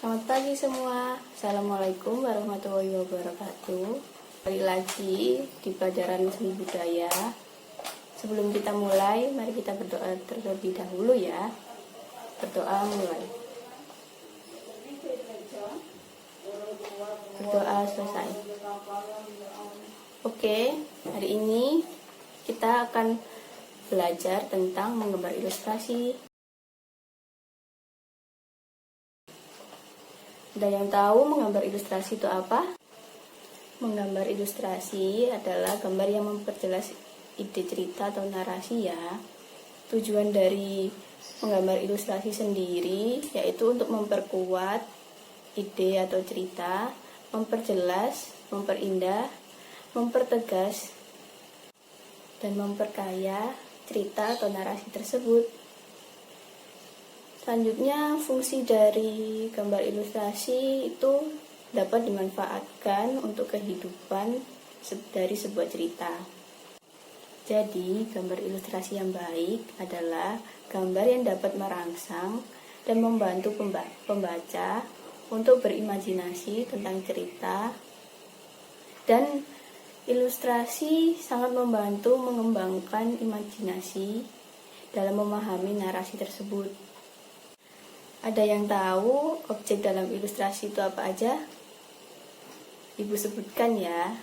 Selamat pagi semua. Assalamualaikum warahmatullahi wabarakatuh. Kembali lagi di pelajaran seni budaya. Sebelum kita mulai, mari kita berdoa terlebih dahulu ya. Berdoa mulai. Berdoa selesai. Oke, hari ini kita akan belajar tentang menggambar ilustrasi. Ada yang tahu menggambar ilustrasi itu apa? Menggambar ilustrasi adalah gambar yang memperjelas ide cerita atau narasi ya. Tujuan dari menggambar ilustrasi sendiri yaitu untuk memperkuat ide atau cerita, memperjelas, memperindah, mempertegas, dan memperkaya cerita atau narasi tersebut. Selanjutnya, fungsi dari gambar ilustrasi itu dapat dimanfaatkan untuk kehidupan dari sebuah cerita. Jadi, gambar ilustrasi yang baik adalah gambar yang dapat merangsang dan membantu pembaca untuk berimajinasi tentang cerita, dan ilustrasi sangat membantu mengembangkan imajinasi dalam memahami narasi tersebut. Ada yang tahu objek dalam ilustrasi itu apa aja? Ibu sebutkan ya.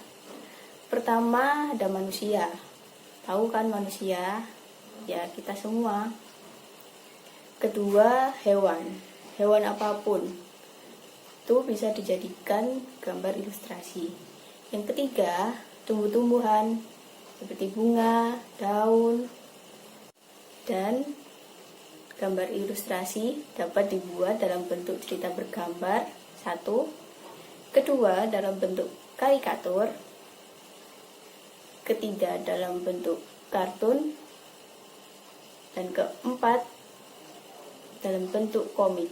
Pertama, ada manusia. Tahu kan manusia? Ya, kita semua. Kedua, hewan. Hewan apapun itu bisa dijadikan gambar ilustrasi. Yang ketiga, tumbuh-tumbuhan seperti bunga, daun, dan gambar ilustrasi dapat dibuat dalam bentuk cerita bergambar, satu. Kedua, dalam bentuk karikatur. Ketiga, dalam bentuk kartun. Dan keempat, dalam bentuk komik.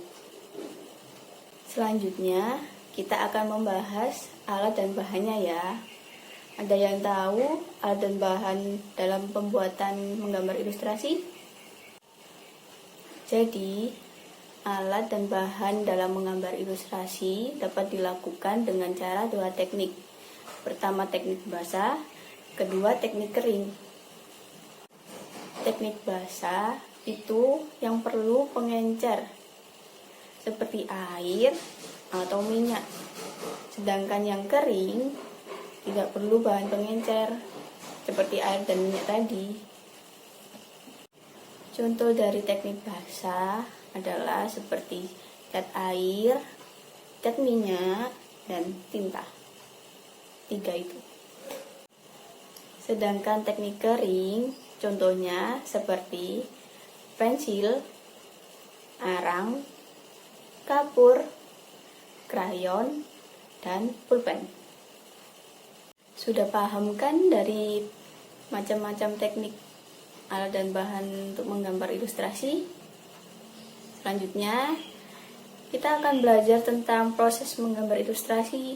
Selanjutnya, kita akan membahas alat dan bahannya ya. Ada yang tahu alat dan bahan dalam pembuatan menggambar ilustrasi? Jadi, alat dan bahan dalam menggambar ilustrasi dapat dilakukan dengan cara dua teknik. Pertama, teknik basah, kedua, teknik kering. Teknik basah itu yang perlu pengencer, seperti air atau minyak. Sedangkan yang kering tidak perlu bahan pengencer, seperti air dan minyak tadi. Contoh dari teknik basah adalah seperti cat air, cat minyak, dan tinta. Tiga itu. Sedangkan teknik kering, contohnya seperti pensil, arang, kapur, krayon, dan pulpen. Sudah paham kan dari macam-macam teknik alat dan bahan untuk menggambar ilustrasi? Selanjutnya, kita akan belajar tentang proses menggambar ilustrasi.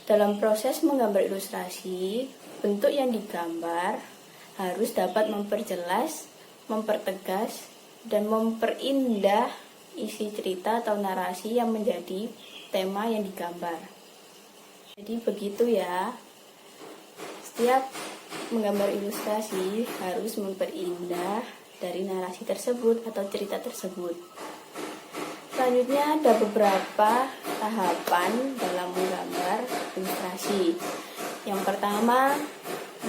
Dalam proses menggambar ilustrasi, bentuk yang digambar harus dapat memperjelas, mempertegas, dan memperindah isi cerita atau narasi yang menjadi tema yang digambar. Jadi begitu ya. Setiap menggambar ilustrasi harus memperindah dari narasi tersebut atau cerita tersebut. Selanjutnya ada beberapa tahapan dalam menggambar ilustrasi. Yang pertama,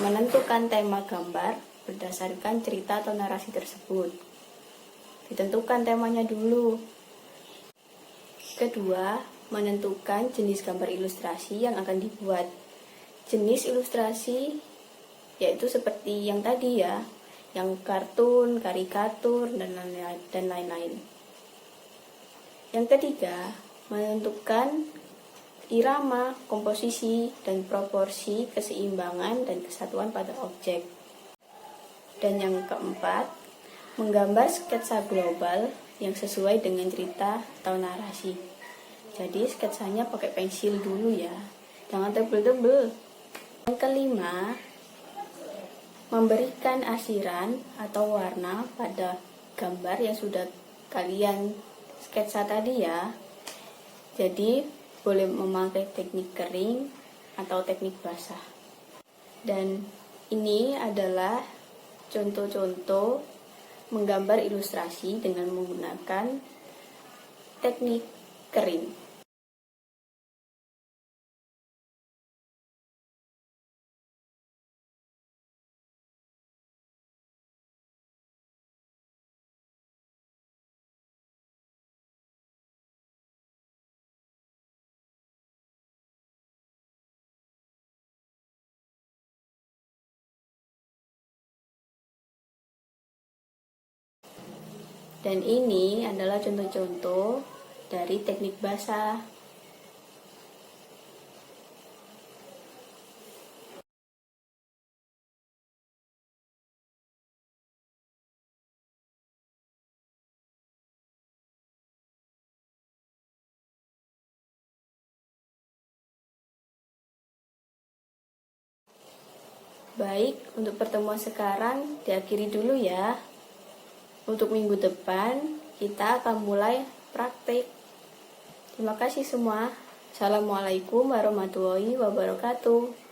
menentukan tema gambar berdasarkan cerita atau narasi tersebut. Ditentukan temanya dulu. Kedua, menentukan jenis gambar ilustrasi yang akan dibuat. Jenis ilustrasi yaitu seperti yang tadi ya, yang kartun, karikatur, dan lain-lain. Yang ketiga, menentukan irama, komposisi, dan proporsi, keseimbangan, dan kesatuan pada objek. Dan yang keempat, menggambar sketsa global yang sesuai dengan cerita atau narasi. Jadi sketsanya pakai pensil dulu ya, jangan tebel-tebel. Yang kelima, memberikan asiran atau warna pada gambar yang sudah kalian sketsa tadi ya. Jadi boleh memakai teknik kering atau teknik basah. Dan ini adalah contoh-contoh menggambar ilustrasi dengan menggunakan teknik kering. Dan ini adalah contoh-contoh dari teknik basah. Baik, untuk pertemuan sekarang diakhiri dulu ya. Untuk minggu depan, kita akan mulai praktik. Terima kasih semua. Assalamualaikum warahmatullahi wabarakatuh.